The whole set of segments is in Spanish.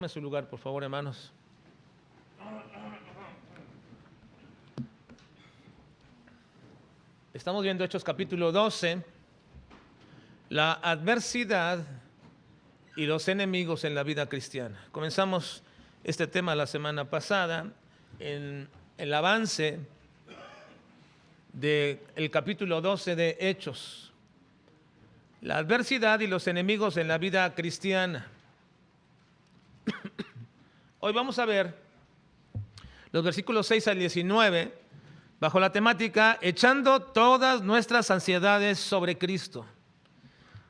En su lugar, por favor, hermanos. Estamos viendo Hechos capítulo 12, la adversidad y los enemigos en la vida cristiana. Comenzamos este tema la semana pasada en el avance del capítulo 12 de Hechos. La adversidad y los enemigos en la vida cristiana. Hoy vamos a ver los versículos 6 al 19 bajo la temática echando todas nuestras ansiedades sobre Cristo.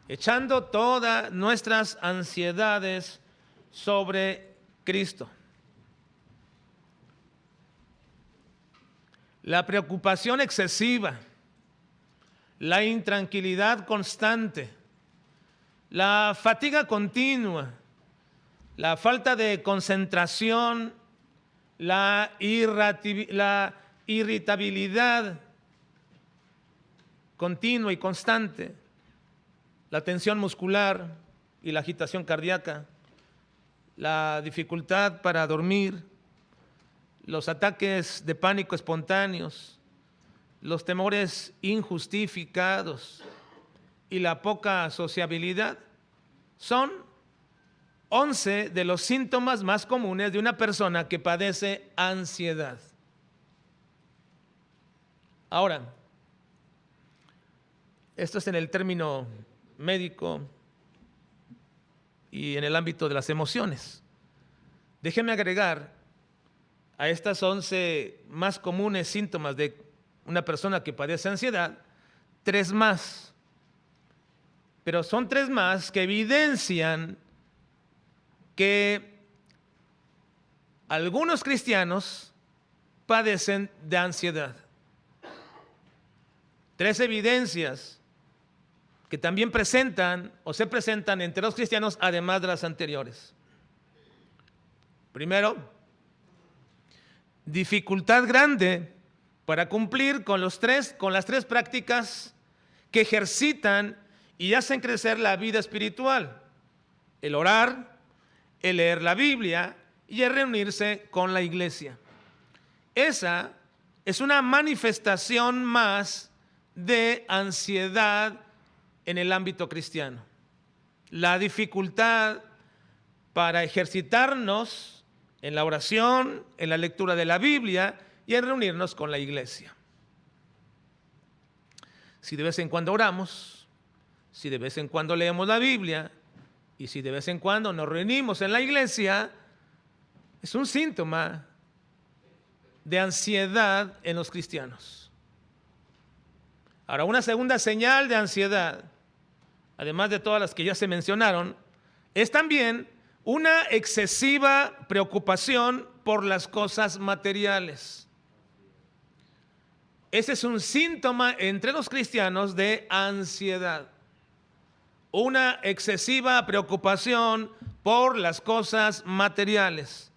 Echando todas nuestras ansiedades sobre Cristo. La preocupación excesiva, la intranquilidad constante, la fatiga continua, la falta de concentración, la irritabilidad continua y constante, la tensión muscular y la agitación cardíaca, la dificultad para dormir, los ataques de pánico espontáneos, los temores injustificados y la poca sociabilidad son 11 de los síntomas más comunes de una persona que padece ansiedad. Ahora, esto es en el término médico y en el ámbito de las emociones. Déjeme agregar a estas 11 más comunes síntomas de una persona que padece ansiedad, 3 más. Pero son 3 más que evidencian que algunos cristianos padecen de ansiedad. 3 evidencias que también presentan o se presentan entre los cristianos además de las anteriores. Primero, dificultad grande para cumplir con las tres prácticas que ejercitan y hacen crecer la vida espiritual: el orar, el leer la Biblia y el reunirse con la iglesia. Esa es una manifestación más de ansiedad en el ámbito cristiano. La dificultad para ejercitarnos en la oración, en la lectura de la Biblia y en reunirnos con la iglesia. Si de vez en cuando oramos, si de vez en cuando leemos la Biblia y si de vez en cuando nos reunimos en la iglesia, es un síntoma de ansiedad en los cristianos. Ahora, una segunda señal de ansiedad, además de todas las que ya se mencionaron, es también una excesiva preocupación por las cosas materiales. Ese es un síntoma entre los cristianos de ansiedad. Una excesiva preocupación por las cosas materiales.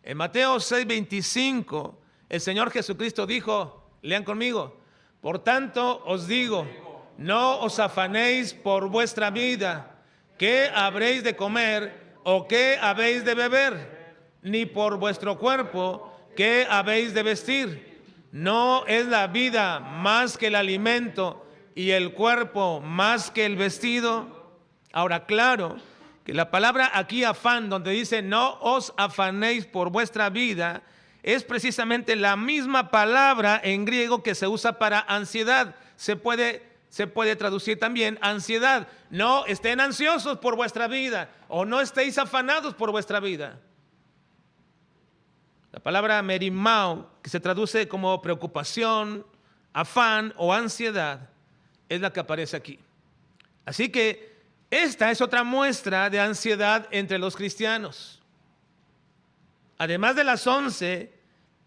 En Mateo 6:25, el Señor Jesucristo dijo, lean conmigo: por tanto os digo, no os afanéis por vuestra vida, qué habréis de comer o qué habéis de beber, ni por vuestro cuerpo, qué habéis de vestir. ¿No es la vida más que el alimento y el cuerpo más que el vestido? Ahora, claro que la palabra aquí afán, donde dice no os afanéis por vuestra vida, es precisamente la misma palabra en griego que se usa para ansiedad. Se puede traducir también ansiedad. No estén ansiosos por vuestra vida o no estéis afanados por vuestra vida. La palabra merimao, que se traduce como preocupación, afán o ansiedad, es la que aparece aquí. Así que esta es otra muestra de ansiedad entre los cristianos. Además de las 11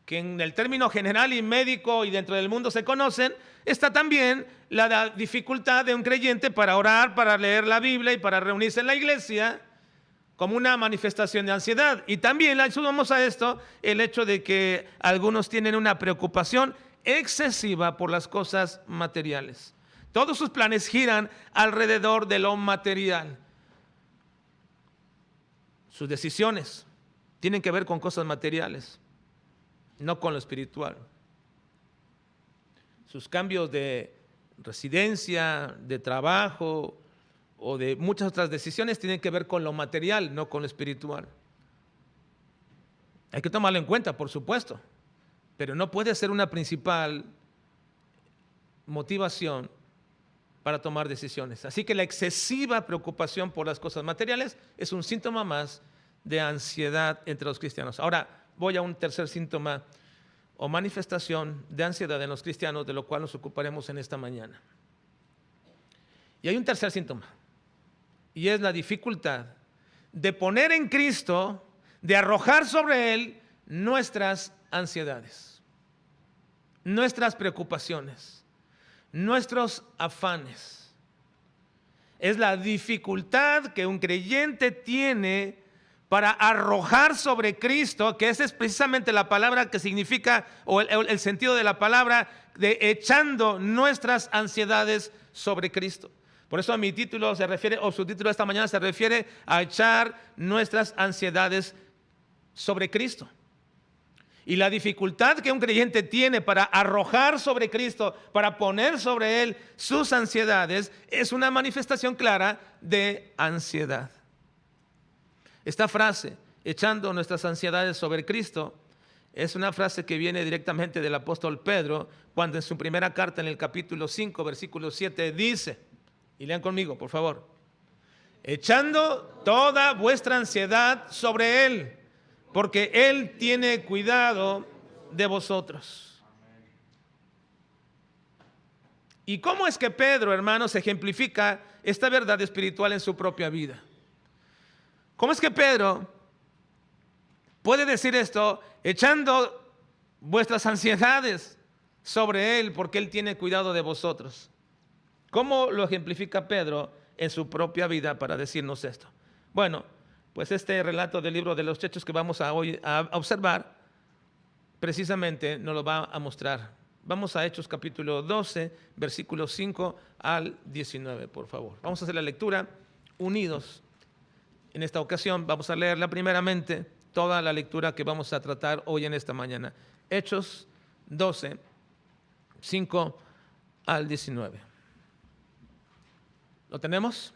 que en el término general y médico y dentro del mundo se conocen, está también la dificultad de un creyente para orar, para leer la Biblia y para reunirse en la iglesia como una manifestación de ansiedad. Y también le sumamos a esto el hecho de que algunos tienen una preocupación excesiva por las cosas materiales. Todos sus planes giran alrededor de lo material. Sus decisiones tienen que ver con cosas materiales, no con lo espiritual. Sus cambios de residencia, de trabajo o de muchas otras decisiones tienen que ver con lo material, no con lo espiritual. Hay que tomarlo en cuenta, por supuesto, pero no puede ser una principal motivación para tomar decisiones. Así que la excesiva preocupación por las cosas materiales es un síntoma más de ansiedad entre los cristianos. Ahora voy a un tercer síntoma o manifestación de ansiedad en los cristianos, de lo cual nos ocuparemos en esta mañana. Y hay un tercer síntoma, y es la dificultad de poner en Cristo, de arrojar sobre Él nuestras ansiedades, nuestras preocupaciones, nuestros afanes. Es la dificultad que un creyente tiene para arrojar sobre Cristo, que esa es precisamente la palabra que significa, o el sentido de la palabra, de echando nuestras ansiedades sobre Cristo. Por eso a mi título se refiere, o su título esta mañana se refiere a echar nuestras ansiedades sobre Cristo. Y la dificultad que un creyente tiene para arrojar sobre Cristo, para poner sobre Él sus ansiedades, es una manifestación clara de ansiedad. Esta frase, echando nuestras ansiedades sobre Cristo, es una frase que viene directamente del apóstol Pedro, cuando en su primera carta, en el capítulo 5, versículo 7, dice, y lean conmigo, por favor, echando toda vuestra ansiedad sobre Él, porque Él tiene cuidado de vosotros. ¿Y cómo es que Pedro, hermanos, ejemplifica esta verdad espiritual en su propia vida? ¿Cómo es que Pedro puede decir esto, echando vuestras ansiedades sobre Él, porque Él tiene cuidado de vosotros? ¿Cómo lo ejemplifica Pedro en su propia vida para decirnos esto? Bueno, pues este relato del libro de los Hechos que vamos a hoy a observar, precisamente nos lo va a mostrar. Vamos a Hechos capítulo 12, versículos 5 al 19, por favor. Vamos a hacer la lectura unidos. En esta ocasión vamos a leerla primeramente, toda la lectura que vamos a tratar hoy en esta mañana. Hechos 12, 5 al 19. ¿Lo tenemos?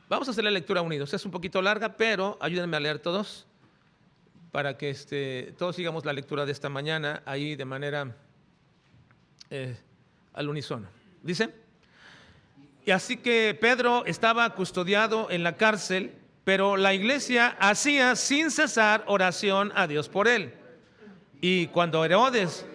Vamos a hacer la lectura unidos. Es un poquito larga, pero ayúdenme a leer todos para que todos sigamos la lectura de esta mañana ahí de manera al unísono. Dice: y así que Pedro estaba custodiado en la cárcel, pero la iglesia hacía sin cesar oración a Dios por él. Y cuando Herodes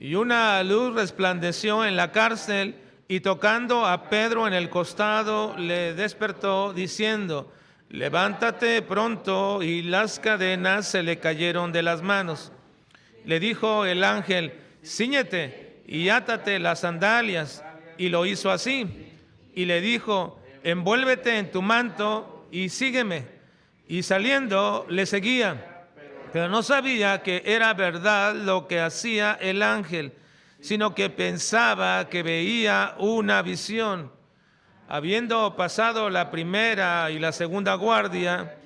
y una luz resplandeció en la cárcel, y tocando a Pedro en el costado, le despertó, diciendo: levántate pronto, y las cadenas se le cayeron de las manos. Le dijo el ángel: cíñete y átate las sandalias. Y lo hizo así. Y le dijo: envuélvete en tu manto y sígueme. Y saliendo le seguía. Pero no sabía que era verdad lo que hacía el ángel, sino que pensaba que veía una visión. Habiendo pasado la primera y la segunda guardia,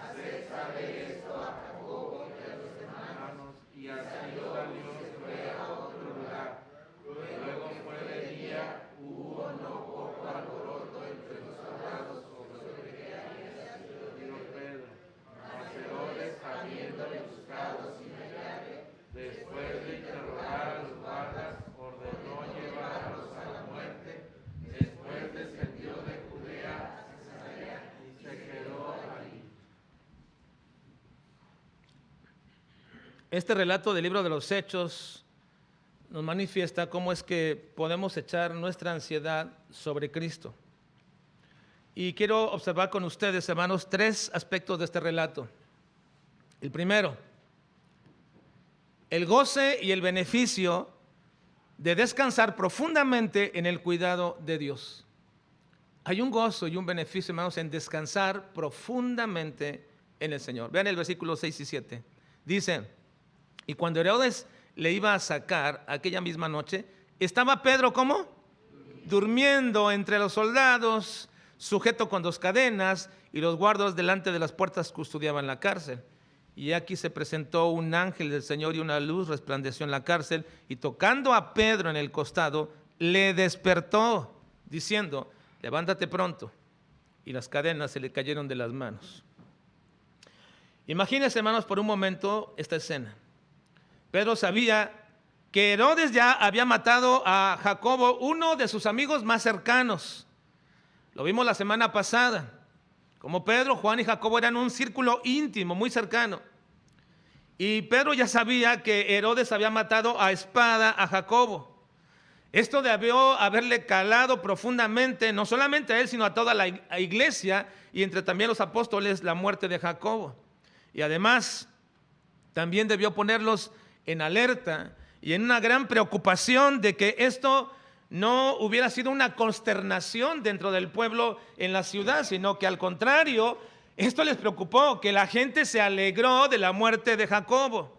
hacer saber esto a Jacobo y a los hermanos, y así salió y se fue a otro lugar. Luego fue de día, hubo no poco alboroto entre los soldados sobre que había sido Pedro. Mas Herodes, habiéndole buscado sin hallarle, después de interrogar a los guardas, ordenó llevarlos a la muerte. Después descendió de Judea a Cesarea y se quedó allí. Este relato del libro de los Hechos nos manifiesta cómo es que podemos echar nuestra ansiedad sobre Cristo. Y quiero observar con ustedes, hermanos, 3 aspectos de este relato. El primero, el goce y el beneficio de descansar profundamente en el cuidado de Dios. Hay un gozo y un beneficio, hermanos, en descansar profundamente en el Señor. Vean el versículo 6 y 7. Dice: y cuando Herodes le iba a sacar aquella misma noche, estaba Pedro, ¿cómo? Durmiendo entre los soldados, sujeto con 2 cadenas, y los guardas delante de las puertas custodiaban la cárcel. Y aquí se presentó un ángel del Señor, y una luz resplandeció en la cárcel, y tocando a Pedro en el costado, le despertó, diciendo: levántate pronto. Y las cadenas se le cayeron de las manos. Imagínense, hermanos, por un momento esta escena. Pedro sabía que Herodes ya había matado a Jacobo, uno de sus amigos más cercanos. Lo vimos la semana pasada. Como Pedro, Juan y Jacobo eran un círculo íntimo, muy cercano. Y Pedro ya sabía que Herodes había matado a espada a Jacobo. Esto debió haberle calado profundamente, no solamente a él, sino a toda la iglesia, y entre también los apóstoles, la muerte de Jacobo. Y además, también debió ponerlos en alerta y en una gran preocupación de que esto no hubiera sido una consternación dentro del pueblo en la ciudad, sino que al contrario, esto les preocupó, que la gente se alegró de la muerte de Jacobo.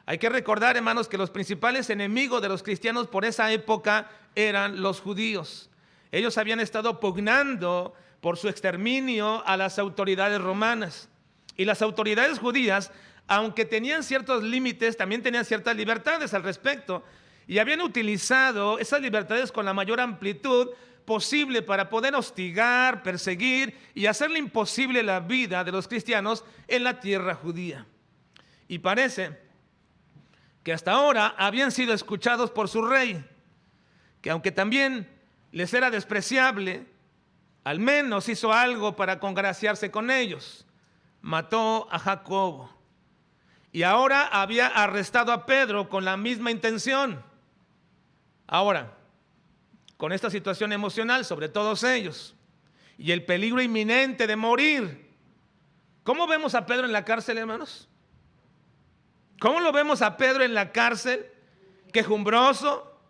Hay que recordar, hermanos, que los principales enemigos de los cristianos por esa época eran los judíos. Ellos habían estado pugnando por su exterminio a las autoridades romanas. Y las autoridades judías, aunque tenían ciertos límites, también tenían ciertas libertades al respecto. Y habían utilizado esas libertades con la mayor amplitud posible para poder hostigar, perseguir y hacerle imposible la vida de los cristianos en la tierra judía. Y parece que hasta ahora habían sido escuchados por su rey, que aunque también les era despreciable, al menos hizo algo para congraciarse con ellos. Mató a Jacobo. Y ahora había arrestado a Pedro con la misma intención. Ahora, con esta situación emocional sobre todos ellos y el peligro inminente de morir, ¿cómo vemos a Pedro en la cárcel, hermanos? ¿Cómo lo vemos a Pedro en la cárcel? Quejumbroso,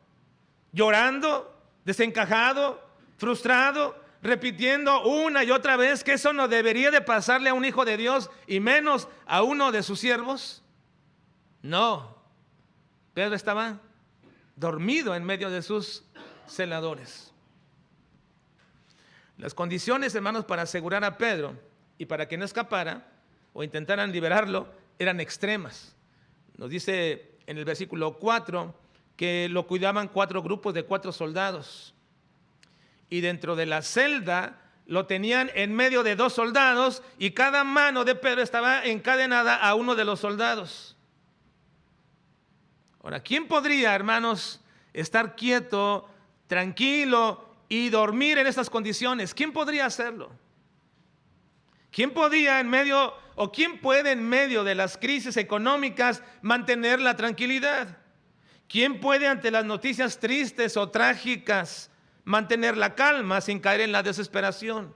llorando, desencajado, frustrado, repitiendo una y otra vez que eso no debería de pasarle a un hijo de Dios y menos a uno de sus siervos. No, Pedro estaba dormido en medio de sus celadores. Las condiciones, hermanos, para asegurar a Pedro y para que no escapara o intentaran liberarlo eran extremas. Nos dice en el versículo 4 que lo cuidaban 4 grupos de 4 soldados. Y dentro de la celda lo tenían en medio de 2 soldados, y cada mano de Pedro estaba encadenada a uno de los soldados. Ahora, ¿quién podría, hermanos, estar quieto, tranquilo y dormir en estas condiciones? ¿Quién podría hacerlo? ¿Quién podía quién puede en medio de las crisis económicas mantener la tranquilidad? ¿Quién puede ante las noticias tristes o trágicas mantener la calma sin caer en la desesperación?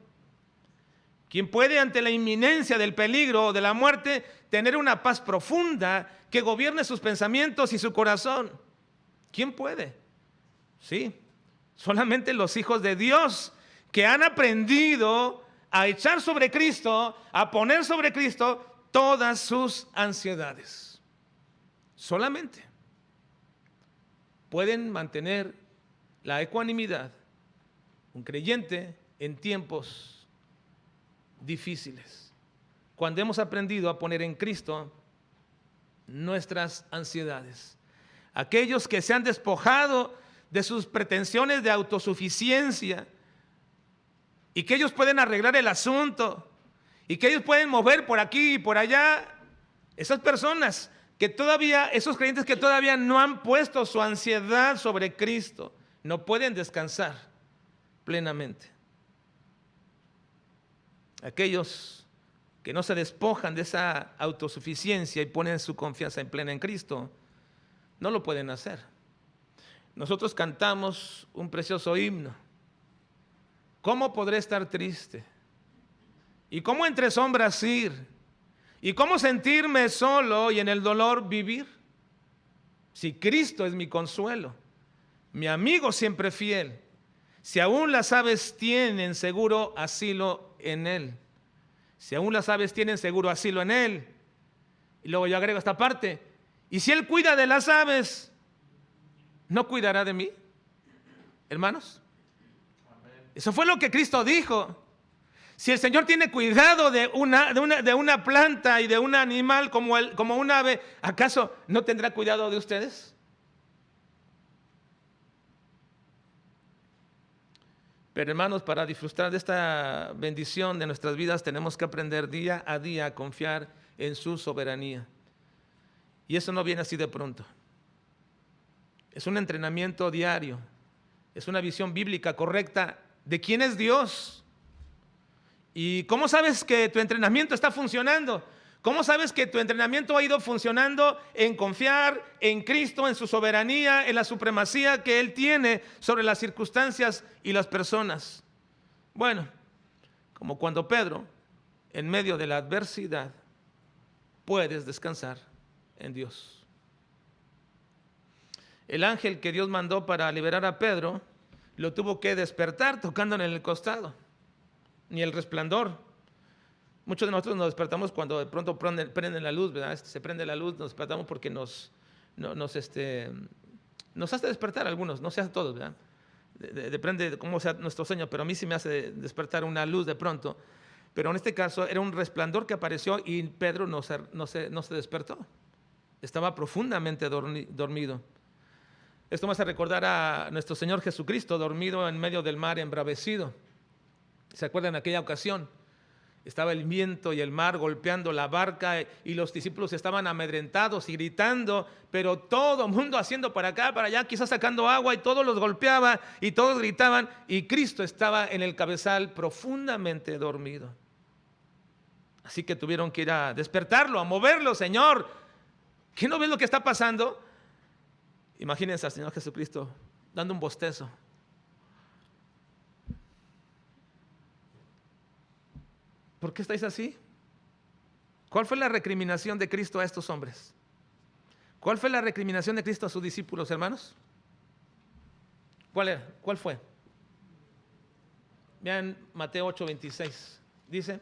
¿Quién puede ante la inminencia del peligro o de la muerte tener una paz profunda que gobierne sus pensamientos y su corazón? ¿Quién puede? Sí, solamente los hijos de Dios que han aprendido a echar sobre Cristo, a poner sobre Cristo todas sus ansiedades. Solamente pueden mantener la ecuanimidad un creyente en tiempos difíciles. cuando hemos aprendido a poner en Cristo nuestras ansiedades. Aquellos que se han despojado de sus pretensiones de autosuficiencia y que ellos pueden arreglar el asunto y que ellos pueden mover por aquí y por allá, esas personas que todavía, esos creyentes que todavía no han puesto su ansiedad sobre Cristo, no pueden descansar plenamente. Aquellos que no se despojan de esa autosuficiencia y ponen su confianza en plena en Cristo, no lo pueden hacer. Nosotros cantamos un precioso himno. ¿Cómo podré estar triste? ¿Y cómo entre sombras ir? ¿Y cómo sentirme solo y en el dolor vivir? Si Cristo es mi consuelo, mi amigo siempre fiel, si aún las aves tienen seguro asilo en Él, si aún las aves tienen seguro asilo en Él, y luego yo agrego esta parte, y si Él cuida de las aves, ¿no cuidará de mí? Hermanos, eso fue lo que Cristo dijo. Si el Señor tiene cuidado de una planta y de un animal como un ave, ¿acaso no tendrá cuidado de ustedes? Pero hermanos, para disfrutar de esta bendición de nuestras vidas tenemos que aprender día a día a confiar en su soberanía. Y eso no viene así de pronto. Es un entrenamiento diario. Es una visión bíblica correcta de quién es Dios. ¿Y cómo sabes que tu entrenamiento está funcionando? ¿Cómo sabes que tu entrenamiento ha ido funcionando en confiar en Cristo, en su soberanía, en la supremacía que Él tiene sobre las circunstancias y las personas? Bueno, como cuando Pedro, en medio de la adversidad, puedes descansar en Dios. El ángel que Dios mandó para liberar a Pedro, lo tuvo que despertar tocándole en el costado. Ni el resplandor. Muchos de nosotros nos despertamos cuando de pronto prenden la luz, ¿verdad? Se prende la luz, nos despertamos porque nos hace despertar a algunos, no se hace a todos, ¿verdad? Depende de cómo sea nuestro sueño, pero a mí sí me hace despertar una luz de pronto. Pero en este caso era un resplandor que apareció y Pedro no se despertó. Estaba profundamente dormido. Esto me hace recordar a nuestro Señor Jesucristo dormido en medio del mar embravecido. ¿Se acuerdan de aquella ocasión? Estaba el viento y el mar golpeando la barca y los discípulos estaban amedrentados y gritando, pero todo el mundo haciendo para acá, para allá, quizás sacando agua y todos los golpeaba y todos gritaban y Cristo estaba en el cabezal profundamente dormido. Así que tuvieron que ir a despertarlo, a moverlo. Señor, ¿qué no ves lo que está pasando? Imagínense al Señor Jesucristo dando un bostezo. ¿Por qué estáis así? ¿Cuál fue la recriminación de Cristo a estos hombres? ¿Cuál fue la recriminación de Cristo a sus discípulos, hermanos? ¿Cuál fue? Vean Mateo 8:26. Dice,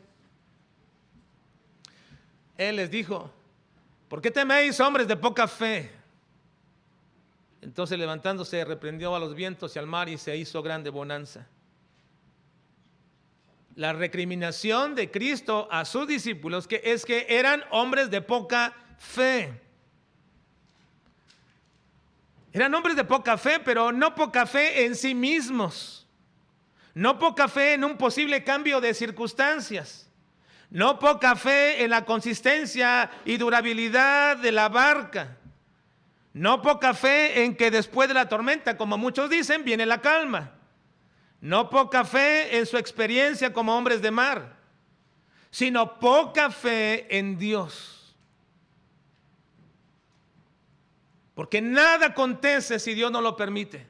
Él les dijo, ¿por qué teméis, hombres de poca fe? Entonces levantándose reprendió a los vientos y al mar y se hizo grande bonanza. La recriminación de Cristo a sus discípulos es que eran hombres de poca fe. Eran hombres de poca fe, pero no poca fe en sí mismos. No poca fe en un posible cambio de circunstancias. No poca fe en la consistencia y durabilidad de la barca. No poca fe en que después de la tormenta, como muchos dicen, viene la calma. No poca fe en su experiencia como hombres de mar, sino poca fe en Dios. Porque nada acontece si Dios no lo permite.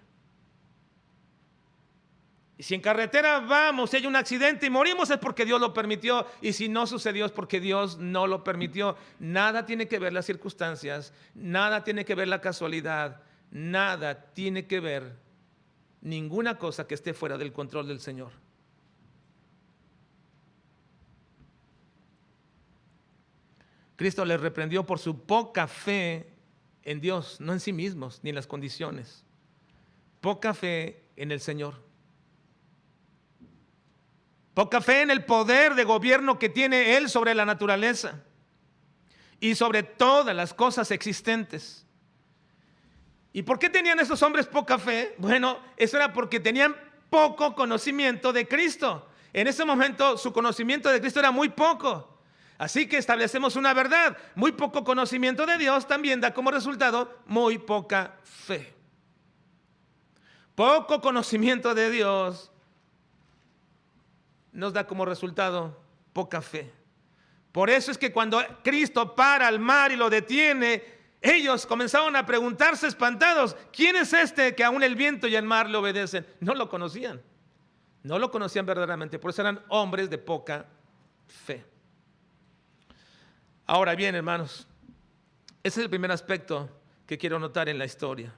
Y si en carretera vamos, si hay un accidente y morimos es porque Dios lo permitió. Y si no sucedió es porque Dios no lo permitió. Nada tiene que ver las circunstancias, nada tiene que ver la casualidad, nada tiene que ver ninguna cosa que esté fuera del control del Señor. Cristo les reprendió por su poca fe en Dios, no en sí mismos ni en las condiciones. Poca fe en el Señor. Poca fe en el poder de gobierno que tiene Él sobre la naturaleza y sobre todas las cosas existentes. ¿Y por qué tenían esos hombres poca fe? Bueno, eso era porque tenían poco conocimiento de Cristo. En ese momento su conocimiento de Cristo era muy poco. Así que establecemos una verdad: muy poco conocimiento de Dios también da como resultado muy poca fe. Poco conocimiento de Dios nos da como resultado poca fe. Por eso es que cuando Cristo para al mar y lo detiene, ellos comenzaron a preguntarse espantados: ¿quién es este que aún el viento y el mar le obedecen? No lo conocían. No lo conocían verdaderamente. Por eso eran hombres de poca fe. Ahora bien, hermanos, ese es el primer aspecto que quiero notar en la historia.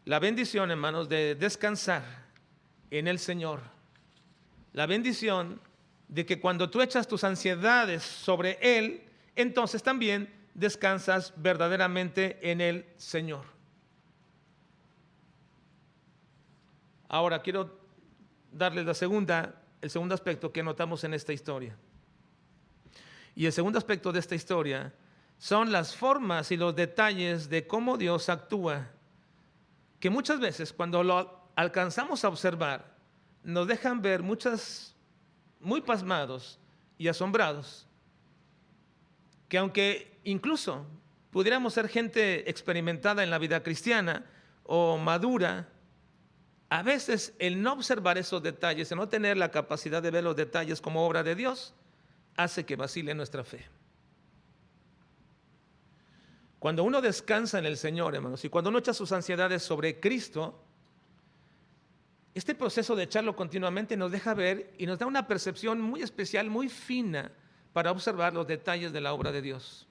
La bendición, hermanos, de descansar en el Señor. La bendición de que cuando tú echas tus ansiedades sobre Él, entonces también descansas verdaderamente en el Señor. Ahora quiero darles el segundo aspecto que notamos en esta historia. Y el segundo aspecto de esta historia son las formas y los detalles de cómo Dios actúa, que muchas veces cuando lo alcanzamos a observar, nos dejan ver muy pasmados y asombrados, que aunque incluso pudiéramos ser gente experimentada en la vida cristiana o madura, a veces el no observar esos detalles, el no tener la capacidad de ver los detalles como obra de Dios, hace que vacile nuestra fe. Cuando uno descansa en el Señor, hermanos, y cuando uno echa sus ansiedades sobre Cristo, este proceso de echarlo continuamente nos deja ver y nos da una percepción muy especial, muy fina, para observar los detalles de la obra de Dios.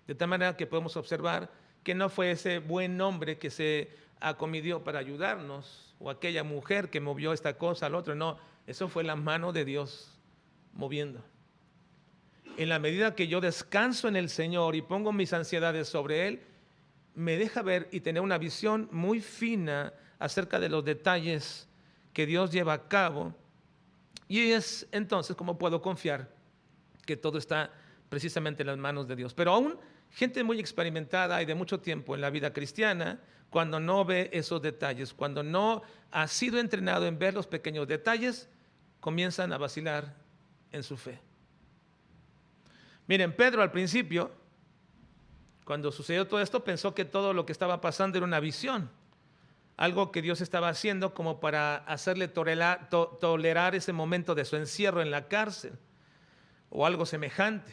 De tal manera que podemos observar que no fue ese buen hombre que se acomidió para ayudarnos, o aquella mujer que movió esta cosa al otro. No, eso fue la mano de Dios moviendo. En la medida que yo descanso en el Señor y pongo mis ansiedades sobre Él, me deja ver y tener una visión muy fina acerca de los detalles que Dios lleva a cabo. Y es entonces como puedo confiar que todo está precisamente en las manos de Dios. Pero aún gente muy experimentada y de mucho tiempo en la vida cristiana, cuando no ve esos detalles, cuando no ha sido entrenado en ver los pequeños detalles, comienzan a vacilar en su fe. Miren, Pedro al principio, cuando sucedió todo esto, pensó que todo lo que estaba pasando era una visión, algo que Dios estaba haciendo como para hacerle tolerar ese momento de su encierro en la cárcel, o algo semejante.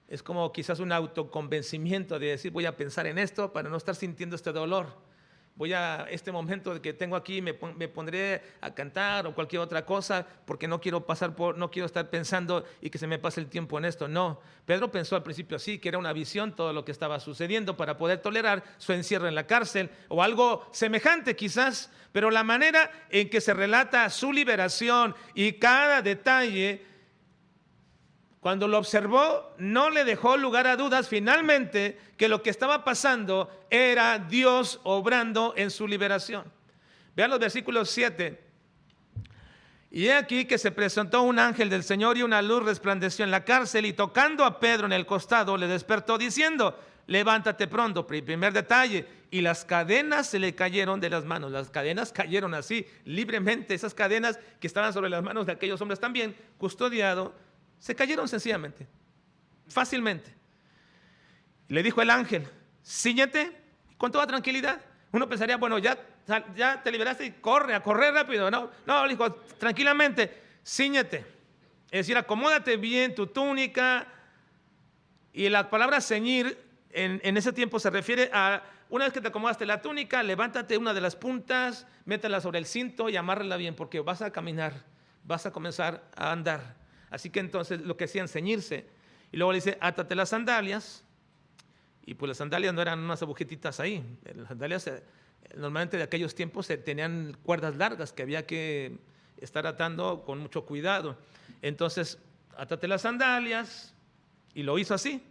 Es como quizás un autoconvencimiento de decir: voy a pensar en esto para no estar sintiendo este dolor. Este momento que tengo aquí, me pondré a cantar o cualquier otra cosa, porque no quiero estar pensando y que se me pase el tiempo en esto. No, Pedro pensó al principio así, que era una visión todo lo que estaba sucediendo para poder tolerar su encierro en la cárcel o algo semejante quizás, pero la manera en que se relata su liberación y cada detalle, cuando lo observó, no le dejó lugar a dudas finalmente que lo que estaba pasando era Dios obrando en su liberación. Vean los versículos 7. Y he aquí que se presentó un ángel del Señor y una luz resplandeció en la cárcel, y tocando a Pedro en el costado le despertó diciendo: levántate pronto. Primer detalle, y las cadenas se le cayeron de las manos. Las cadenas cayeron así libremente, esas cadenas que estaban sobre las manos de aquellos hombres también custodiados, se cayeron sencillamente, fácilmente. Le dijo el ángel: cíñete con toda tranquilidad. Uno pensaría: bueno, ya te liberaste y a correr rápido. No, le dijo: tranquilamente, cíñete. Es decir, acomódate bien tu túnica. Y la palabra ceñir en ese tiempo se refiere a: una vez que te acomodaste la túnica, levántate una de las puntas, métela sobre el cinto y amárrala bien, porque vas a caminar, vas a comenzar a andar. Así que entonces lo que hacían, ceñirse. Y luego le dice: átate las sandalias. Y pues las sandalias no eran unas agujetitas ahí. Las sandalias normalmente de aquellos tiempos tenían cuerdas largas que había que estar atando con mucho cuidado. Entonces, átate las sandalias. Y lo hizo así.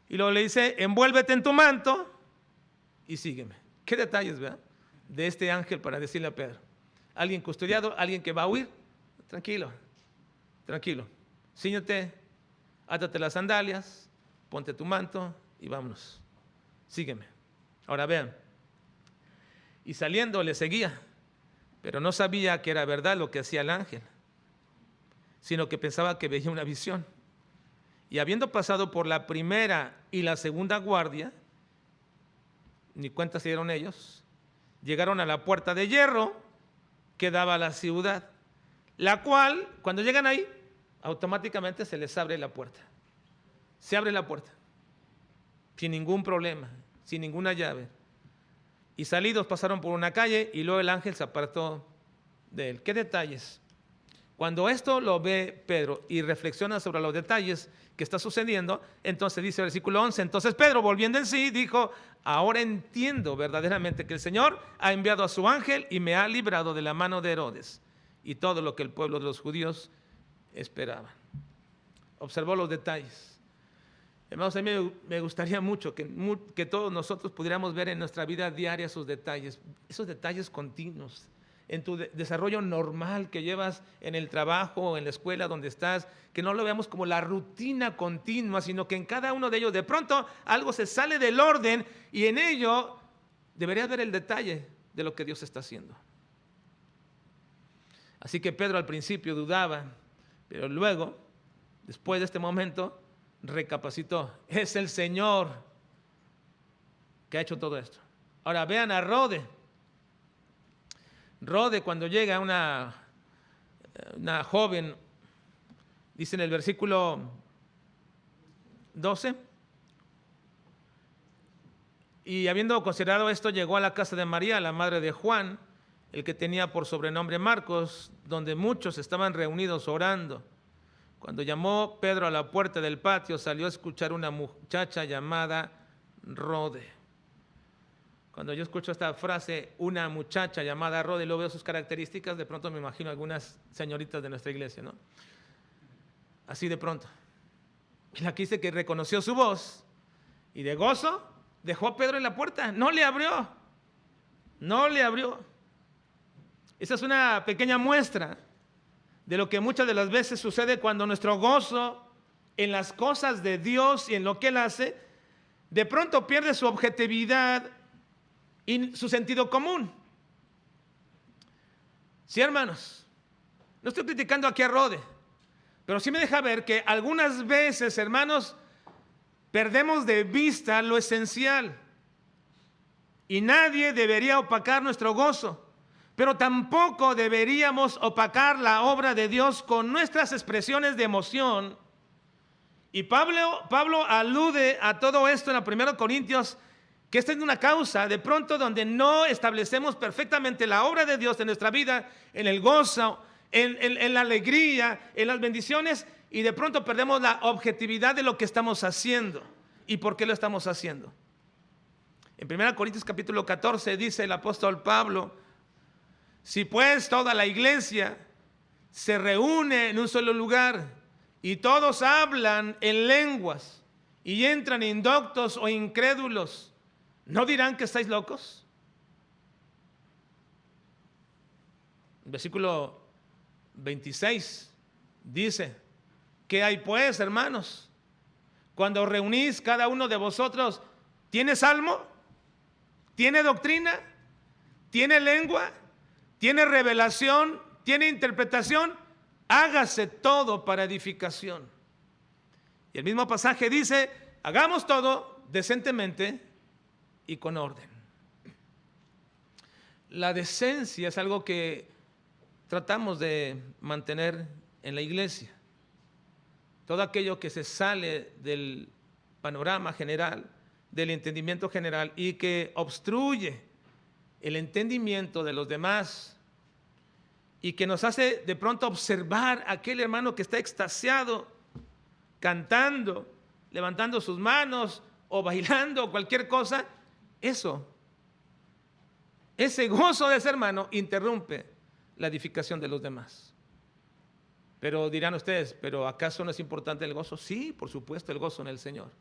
Y luego le dice: envuélvete en tu manto y sígueme. Qué detalles, ¿verdad? De este ángel para decirle a Pedro. Alguien custodiado, alguien que va a huir. tranquilo, tranquilo. Cíñete, átate las sandalias, ponte tu manto y vámonos. Sígueme. Ahora vean. Y saliendo le seguía, pero no sabía que era verdad lo que hacía el ángel, sino que pensaba que veía una visión. Y habiendo pasado por la primera y la segunda guardia, ni cuenta se dieron ellos, llegaron a la puerta de hierro que daba a la ciudad, la cual, cuando llegan ahí, automáticamente se les abre la puerta. Se abre la puerta, sin ningún problema, sin ninguna llave. Y salidos pasaron por una calle y luego el ángel se apartó de él. ¿Qué detalles? Cuando esto lo ve Pedro y reflexiona sobre los detalles que está sucediendo, entonces dice el versículo 11, entonces Pedro, volviendo en sí, dijo, ahora entiendo verdaderamente que el Señor ha enviado a su ángel y me ha librado de la mano de Herodes y todo lo que el pueblo de los judíos esperaba. Observó los detalles. Hermanos, a mí me gustaría mucho que todos nosotros pudiéramos ver en nuestra vida diaria esos detalles continuos, en tu desarrollo normal que llevas en el trabajo, en la escuela donde estás, que no lo veamos como la rutina continua, sino que en cada uno de ellos de pronto algo se sale del orden y en ello deberías ver el detalle de lo que Dios está haciendo. Así que Pedro al principio dudaba, pero luego, después de este momento, recapacitó. Es el Señor que ha hecho todo esto. Ahora vean a Rode. Rode, cuando llega una joven, dice en el versículo 12, y habiendo considerado esto, llegó a la casa de María, la madre de Juan, el que tenía por sobrenombre Marcos, donde muchos estaban reunidos orando. Cuando llamó Pedro a la puerta del patio, salió a escuchar una muchacha llamada Rode. Cuando yo escucho esta frase, una muchacha llamada Rode, y luego veo sus características, de pronto me imagino algunas señoritas de nuestra iglesia, ¿no? Así de pronto. Y la que dice que reconoció su voz y de gozo dejó a Pedro en la puerta. No le abrió. No le abrió. Esa es una pequeña muestra de lo que muchas de las veces sucede cuando nuestro gozo en las cosas de Dios y en lo que Él hace, de pronto pierde su objetividad y su sentido común. Sí, hermanos, no estoy criticando aquí a Rode, pero sí me deja ver que algunas veces, hermanos, perdemos de vista lo esencial y nadie debería opacar nuestro gozo, pero tampoco deberíamos opacar la obra de Dios con nuestras expresiones de emoción. Y Pablo alude a todo esto en la 1 Corintios, que esta es una causa de pronto donde no establecemos perfectamente la obra de Dios en nuestra vida, en el gozo, en la alegría, en las bendiciones, y de pronto perdemos la objetividad de lo que estamos haciendo y por qué lo estamos haciendo. En 1 Corintios capítulo 14 dice el apóstol Pablo, si pues toda la iglesia se reúne en un solo lugar y todos hablan en lenguas y entran indoctos o incrédulos, ¿no dirán que estáis locos? El versículo 26 dice, ¿qué hay pues, hermanos? Cuando os reunís, cada uno de vosotros, ¿tiene salmo? ¿Tiene doctrina? ¿Tiene lengua? ¿Tiene revelación? ¿Tiene interpretación? Hágase todo para edificación. Y el mismo pasaje dice, hagamos todo decentemente y con orden. La decencia es algo que tratamos de mantener en la iglesia. Todo aquello que se sale del panorama general, del entendimiento general y que obstruye el entendimiento de los demás y que nos hace de pronto observar a aquel hermano que está extasiado, cantando, levantando sus manos o bailando o cualquier cosa, ese gozo de ese hermano interrumpe la edificación de los demás. Pero dirán ustedes, ¿pero acaso no es importante el gozo? Sí, por supuesto, el gozo en el Señor,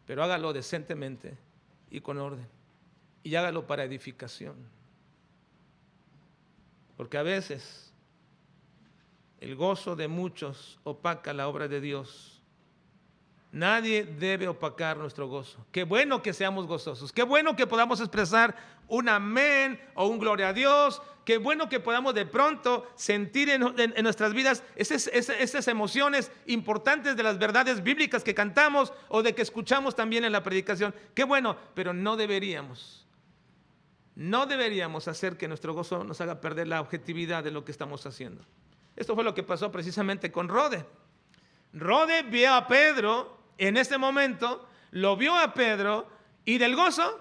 pero hágalo decentemente y con orden, y hágalo para edificación. Porque a veces el gozo de muchos opaca la obra de Dios. Nadie debe opacar nuestro gozo. Qué bueno que seamos gozosos. Qué bueno que podamos expresar un amén o un gloria a Dios. Qué bueno que podamos de pronto sentir en nuestras vidas esas emociones importantes de las verdades bíblicas que cantamos o de que escuchamos también en la predicación. Qué bueno, pero no deberíamos hacer que nuestro gozo nos haga perder la objetividad de lo que estamos haciendo. Esto fue lo que pasó precisamente con Rode. Rode vio a Pedro en este momento, lo vio a Pedro y del gozo,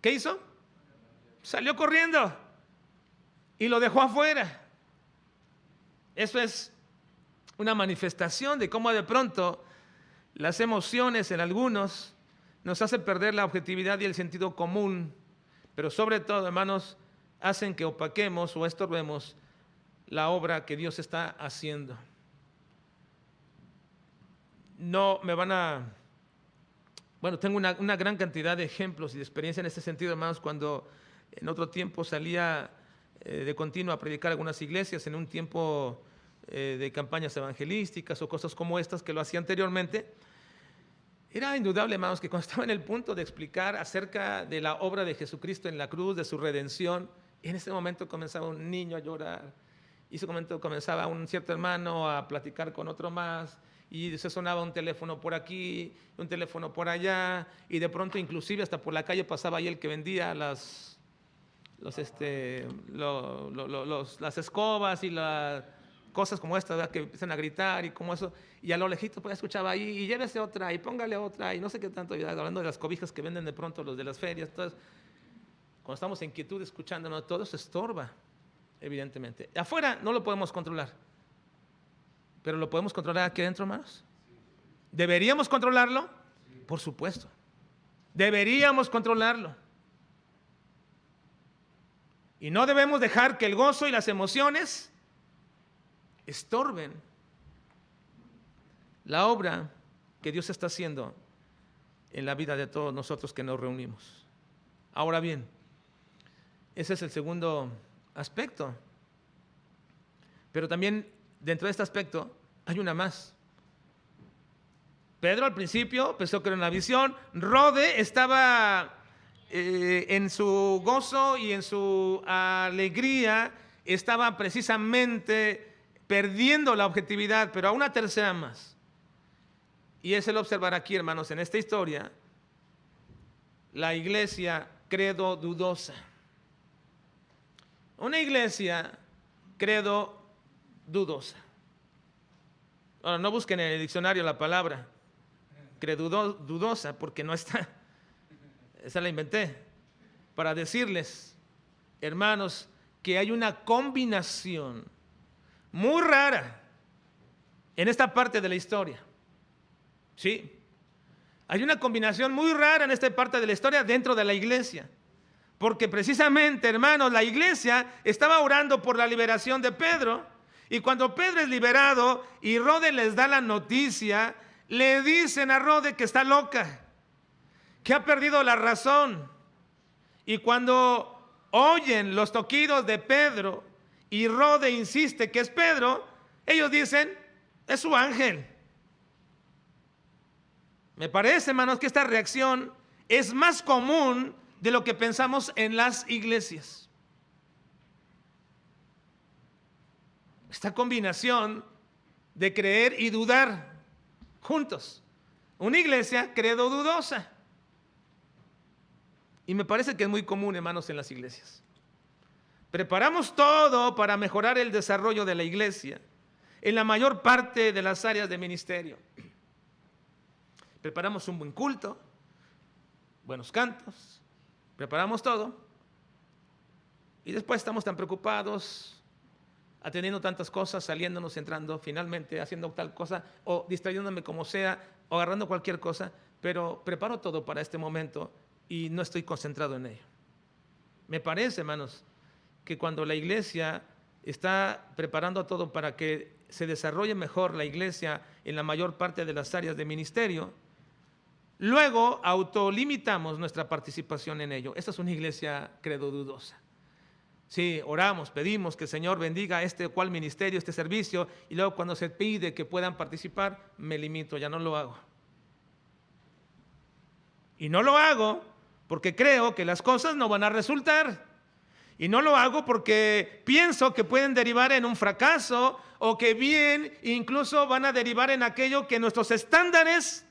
¿qué hizo? Salió corriendo y lo dejó afuera. Eso es una manifestación de cómo de pronto las emociones en algunos nos hacen perder la objetividad y el sentido común, pero sobre todo, hermanos, hacen que opaquemos o estorbemos la obra que Dios está haciendo. No me van a... Bueno, tengo una gran cantidad de ejemplos y de experiencia en este sentido, hermanos, cuando en otro tiempo salía de continuo a predicar algunas iglesias, en un tiempo de campañas evangelísticas o cosas como estas que lo hacía anteriormente. Era indudable, hermanos, que cuando estaba en el punto de explicar acerca de la obra de Jesucristo en la cruz, de su redención, en ese momento comenzaba un niño a llorar, y en ese momento comenzaba un cierto hermano a platicar con otro más, y se sonaba un teléfono por aquí, un teléfono por allá, y de pronto inclusive hasta por la calle pasaba ahí el que vendía las escobas y las cosas como esta, ¿verdad? Que empiezan a gritar y como eso, y a lo lejito pues escuchaba ahí, y llévese otra, y póngale otra, y no sé qué tanto, hablando de las cobijas que venden de pronto los de las ferias. Entonces, cuando estamos en quietud escuchándonos, todo se estorba, evidentemente. Afuera no lo podemos controlar, pero ¿lo podemos controlar aquí adentro, hermanos? ¿Deberíamos controlarlo? Por supuesto. Deberíamos controlarlo. Y no debemos dejar que el gozo y las emociones estorben la obra que Dios está haciendo en la vida de todos nosotros que nos reunimos. Ahora bien, ese es el segundo aspecto. Pero también dentro de este aspecto hay una más. Pedro al principio pensó que era una visión. Rode estaba en su gozo y en su alegría, estaba precisamente perdiendo la objetividad, pero a una tercera más. Y es el observar aquí, hermanos, en esta historia, la iglesia credo dudosa. Una iglesia credo dudosa. Ahora, no busquen en el diccionario la palabra credo dudosa, porque no está. Esa la inventé para decirles, hermanos, que hay una combinación muy rara en esta parte de la historia. Sí, hay una combinación muy rara en esta parte de la historia dentro de la iglesia. Porque precisamente, hermanos, la iglesia estaba orando por la liberación de Pedro. Y cuando Pedro es liberado y Rode les da la noticia, le dicen a Rode que está loca, que ha perdido la razón. Y cuando oyen los toquidos de Pedro y Rode insiste que es Pedro, ellos dicen, es su ángel. Me parece, hermanos, que esta reacción es más común de lo que pensamos en las iglesias. Esta combinación de creer y dudar juntos. Una iglesia credo dudosa. Y me parece que es muy común, hermanos, en las iglesias. Preparamos todo para mejorar el desarrollo de la iglesia en la mayor parte de las áreas de ministerio. Preparamos un buen culto, buenos cantos, preparamos todo y después estamos tan preocupados atendiendo tantas cosas, saliéndonos, entrando, finalmente haciendo tal cosa o distrayéndome como sea o agarrando cualquier cosa, pero preparo todo para este momento y no estoy concentrado en ello. Me parece, hermanos, que cuando la iglesia está preparando todo para que se desarrolle mejor la iglesia en la mayor parte de las áreas de ministerio, luego autolimitamos nuestra participación en ello. Esta es una iglesia credo dudosa. Sí, oramos, pedimos que el Señor bendiga este o cual ministerio, este servicio, y luego cuando se pide que puedan participar, me limito, ya no lo hago. Y no lo hago porque creo que las cosas no van a resultar. Y no lo hago porque pienso que pueden derivar en un fracaso o que bien incluso van a derivar en aquello que nuestros estándares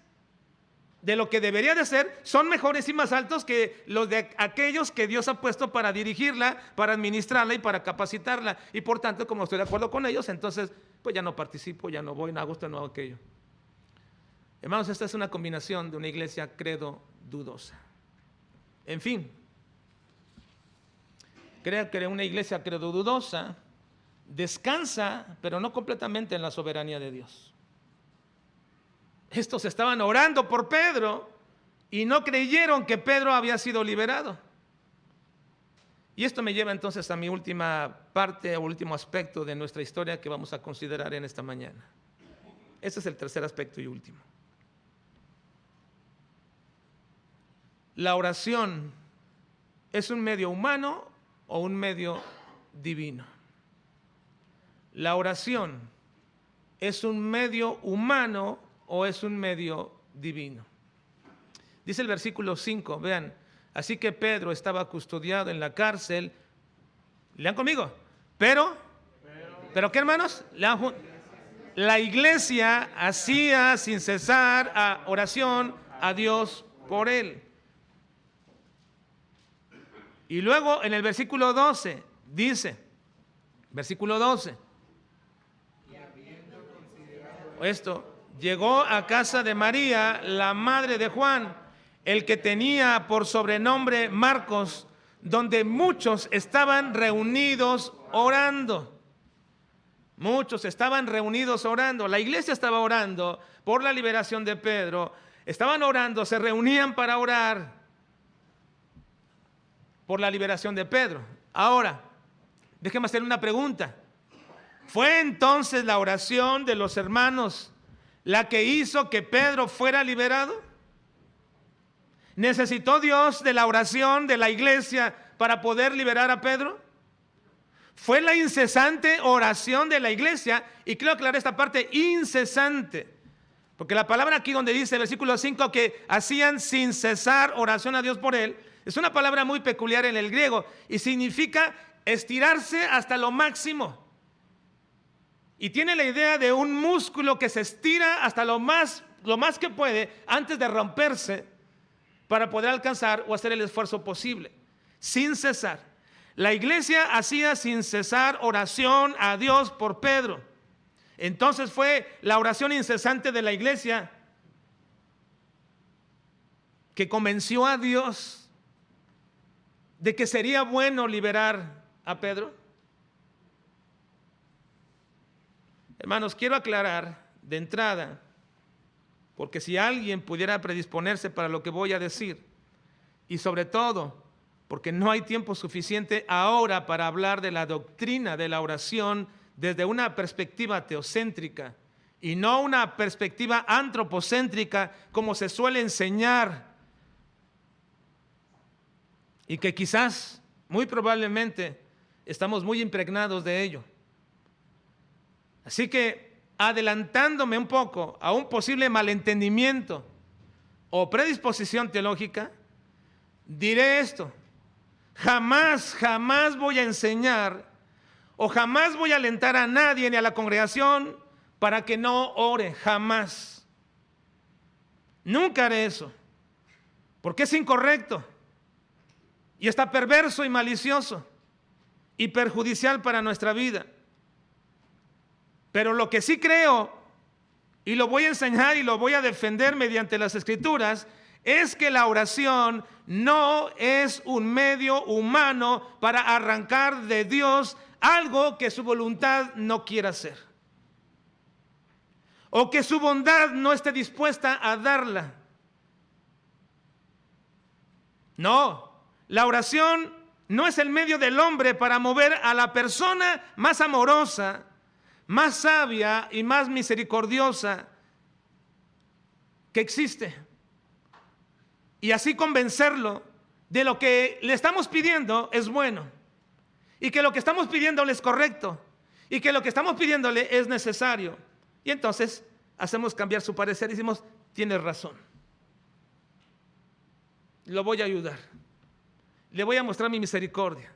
de lo que debería de ser son mejores y más altos que los de aquellos que Dios ha puesto para dirigirla, para administrarla y para capacitarla. Y por tanto, como estoy de acuerdo con ellos, entonces pues ya no participo, ya no voy, no hago esto, no hago aquello. Hermanos, esta es una combinación de una iglesia credo dudosa. En fin, creo que una iglesia credo dudosa descansa, pero no completamente en la soberanía de Dios. Estos estaban orando por Pedro y no creyeron que Pedro había sido liberado. Y esto me lleva entonces a mi última parte o último aspecto de nuestra historia que vamos a considerar en esta mañana. Este es el tercer aspecto y último. La oración es un medio humano o un medio divino. La oración es un medio humano o es un medio divino. Dice el versículo 5, vean, así que Pedro estaba custodiado en la cárcel. Lean conmigo. ¿Pero qué, hermanos? La iglesia hacía sin cesar oración a Dios por él. Y luego en el versículo 12 dice, versículo 12, esto, llegó a casa de María, la madre de Juan, el que tenía por sobrenombre Marcos, donde muchos estaban reunidos orando. Muchos estaban reunidos orando. La iglesia estaba orando por la liberación de Pedro. Estaban orando, se reunían para orar por la liberación de Pedro. Ahora, déjeme hacerle una pregunta. ¿Fue entonces la oración de los hermanos la que hizo que Pedro fuera liberado? ¿Necesitó Dios de la oración de la iglesia para poder liberar a Pedro? Fue la incesante oración de la iglesia, y quiero aclarar esta parte, incesante, porque la palabra aquí donde dice, versículo 5, que hacían sin cesar oración a Dios por él, es una palabra muy peculiar en el griego y significa estirarse hasta lo máximo. Y tiene la idea de un músculo que se estira hasta lo más que puede antes de romperse para poder alcanzar o hacer el esfuerzo posible, sin cesar. La iglesia hacía sin cesar oración a Dios por Pedro. Entonces fue la oración incesante de la iglesia que convenció a Dios de que sería bueno liberar a Pedro. Hermanos, quiero aclarar de entrada, porque si alguien pudiera predisponerse para lo que voy a decir, y sobre todo, porque no hay tiempo suficiente ahora para hablar de la doctrina de la oración desde una perspectiva teocéntrica y no una perspectiva antropocéntrica como se suele enseñar, y que quizás, muy probablemente, estamos muy impregnados de ello. Así que, adelantándome un poco a un posible malentendimiento o predisposición teológica, diré esto: jamás voy a enseñar o jamás voy a alentar a nadie ni a la congregación para que no ore, jamás. Nunca haré eso, porque es incorrecto y está perverso y malicioso y perjudicial para nuestra vida. Pero lo que sí creo, y lo voy a enseñar y lo voy a defender mediante las Escrituras, es que la oración no es un medio humano para arrancar de Dios algo que su voluntad no quiera hacer, o que su bondad no esté dispuesta a darla. No, la oración no es el medio del hombre para mover a la persona más amorosa, más sabia y más misericordiosa que existe, y así convencerlo de lo que le estamos pidiendo es bueno, y que lo que estamos pidiéndole es correcto, y que lo que estamos pidiéndole es necesario. Y entonces hacemos cambiar su parecer y decimos, tienes razón, lo voy a ayudar, le voy a mostrar mi misericordia,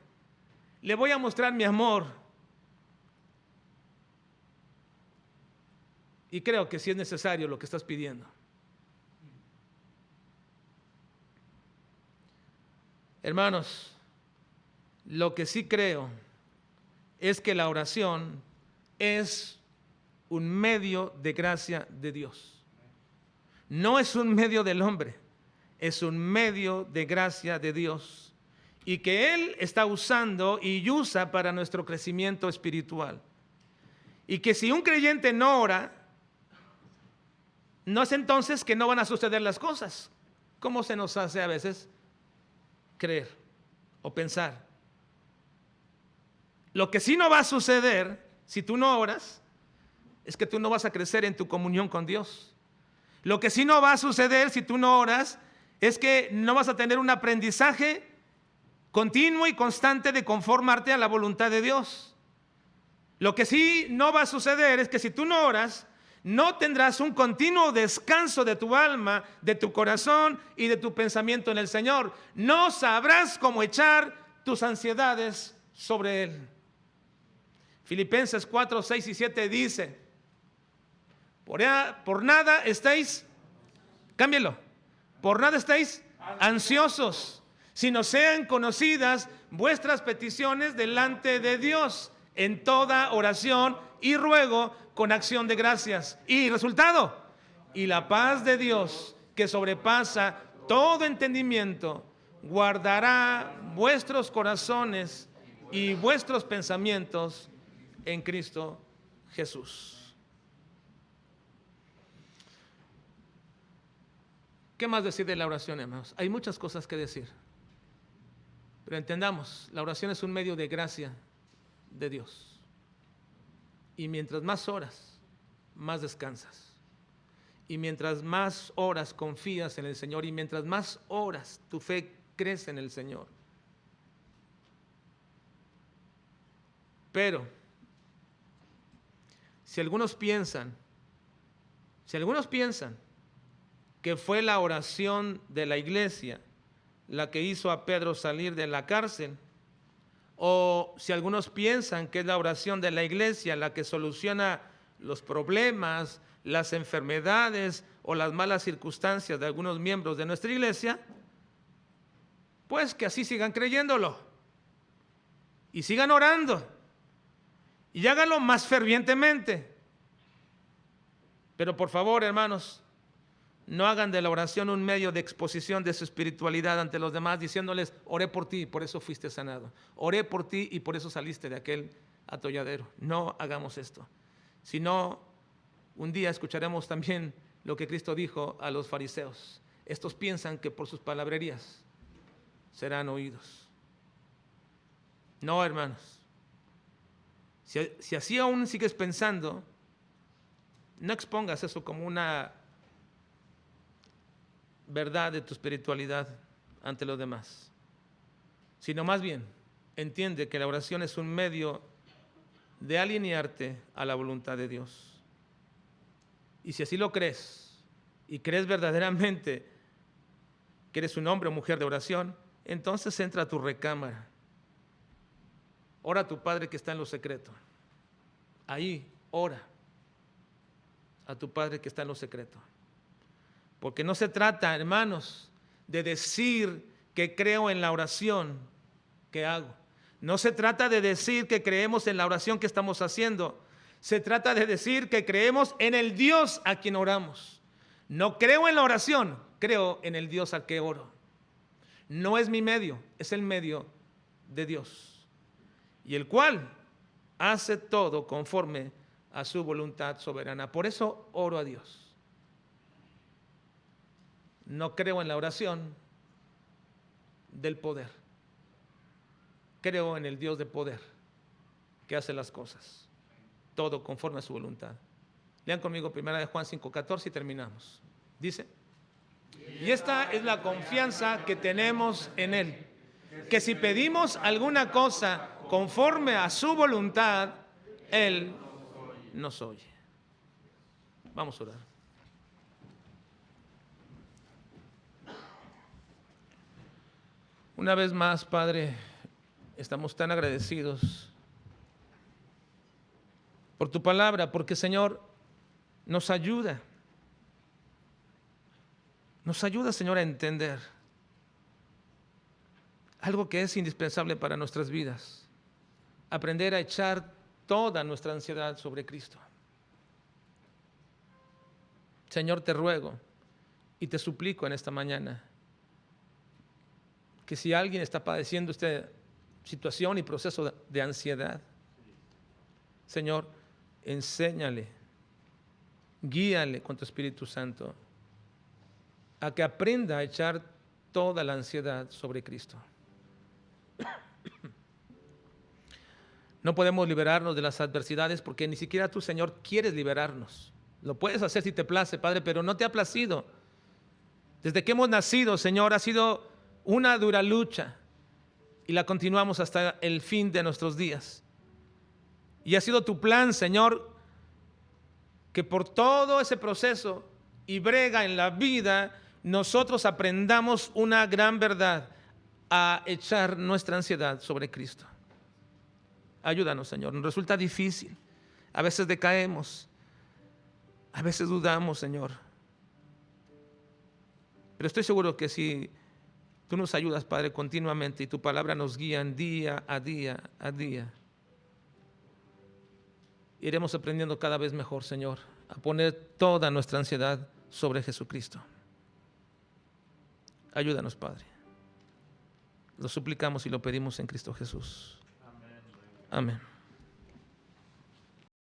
le voy a mostrar mi amor. Y creo que sí es necesario lo que estás pidiendo. Hermanos, lo que sí creo es que la oración es un medio de gracia de Dios. No es un medio del hombre, es un medio de gracia de Dios. Y que Él está usando y usa para nuestro crecimiento espiritual. Y que si un creyente no ora, no es entonces que no van a suceder las cosas, como se nos hace a veces creer o pensar. Lo que sí no va a suceder si tú no oras es que tú no vas a crecer en tu comunión con Dios. Lo que sí no va a suceder si tú no oras es que no vas a tener un aprendizaje continuo y constante de conformarte a la voluntad de Dios. Lo que sí no va a suceder es que si tú no oras, no tendrás un continuo descanso de tu alma, de tu corazón y de tu pensamiento en el Señor. No sabrás cómo echar tus ansiedades sobre Él. Filipenses 4, 6 y 7 dice, por nada estáis, cámbialo, por nada estáis ansiosos, sino sean conocidas vuestras peticiones delante de Dios en toda oración y ruego con acción de gracias. Y resultado, y la paz de Dios, que sobrepasa todo entendimiento, guardará vuestros corazones y vuestros pensamientos en Cristo Jesús. ¿Qué más decir de la oración, hermanos? Hay muchas cosas que decir, pero entendamos, la oración es un medio de gracia de Dios. Y mientras más oras, más descansas. Y mientras más horas confías en el Señor, y mientras más horas tu fe crece en el Señor. Pero, si algunos piensan que fue la oración de la iglesia la que hizo a Pedro salir de la cárcel, o si algunos piensan que es la oración de la iglesia la que soluciona los problemas, las enfermedades o las malas circunstancias de algunos miembros de nuestra iglesia, pues que así sigan creyéndolo y sigan orando y háganlo más fervientemente. Pero por favor, hermanos, no hagan de la oración un medio de exposición de su espiritualidad ante los demás, diciéndoles, oré por ti y por eso fuiste sanado. Oré por ti y por eso saliste de aquel atolladero. No hagamos esto. Si no, un día escucharemos también lo que Cristo dijo a los fariseos. Estos piensan que por sus palabrerías serán oídos. No, hermanos. Si así aún sigues pensando, no expongas eso como una verdad de tu espiritualidad ante los demás, sino más bien entiende que la oración es un medio de alinearte a la voluntad de Dios. Y si así lo crees y crees verdaderamente que eres un hombre o mujer de oración, entonces entra a tu recámara, ora a tu Padre que está en lo secreto. Ahí ora a tu Padre que está en lo secreto. Porque no se trata, hermanos, de decir que creo en la oración que hago. No se trata de decir que creemos en la oración que estamos haciendo. Se trata de decir que creemos en el Dios a quien oramos. No creo en la oración, creo en el Dios al que oro. No es mi medio, es el medio de Dios. Y el cual hace todo conforme a su voluntad soberana. Por eso oro a Dios. No creo en la oración del poder. Creo en el Dios de poder que hace las cosas, todo conforme a su voluntad. Lean conmigo 1 Juan 5:14 y terminamos. Dice, y esta es la confianza que tenemos en Él, que si pedimos alguna cosa conforme a su voluntad, Él nos oye. Vamos a orar. Una vez más, Padre, estamos tan agradecidos por tu palabra, porque, Señor, nos ayuda. Nos ayuda, Señor, a entender algo que es indispensable para nuestras vidas. Aprender a echar toda nuestra ansiedad sobre Cristo. Señor, te ruego y te suplico en esta mañana que si alguien está padeciendo esta situación y proceso de ansiedad, Señor, enséñale, guíale con tu Espíritu Santo a que aprenda a echar toda la ansiedad sobre Cristo. No podemos liberarnos de las adversidades porque ni siquiera tú, Señor, quieres liberarnos. Lo puedes hacer si te place, Padre, pero no te ha placido. Desde que hemos nacido, Señor, ha sido una dura lucha y la continuamos hasta el fin de nuestros días. Y ha sido tu plan, Señor, que por todo ese proceso y brega en la vida, nosotros aprendamos una gran verdad: a echar nuestra ansiedad sobre Cristo. Ayúdanos, Señor. Nos resulta difícil. A veces decaemos. A veces dudamos, Señor. Pero estoy seguro que si tú nos ayudas, Padre, continuamente, y tu palabra nos guía día a día a día, iremos aprendiendo cada vez mejor, Señor, a poner toda nuestra ansiedad sobre Jesucristo. Ayúdanos, Padre. Lo suplicamos y lo pedimos en Cristo Jesús. Amén.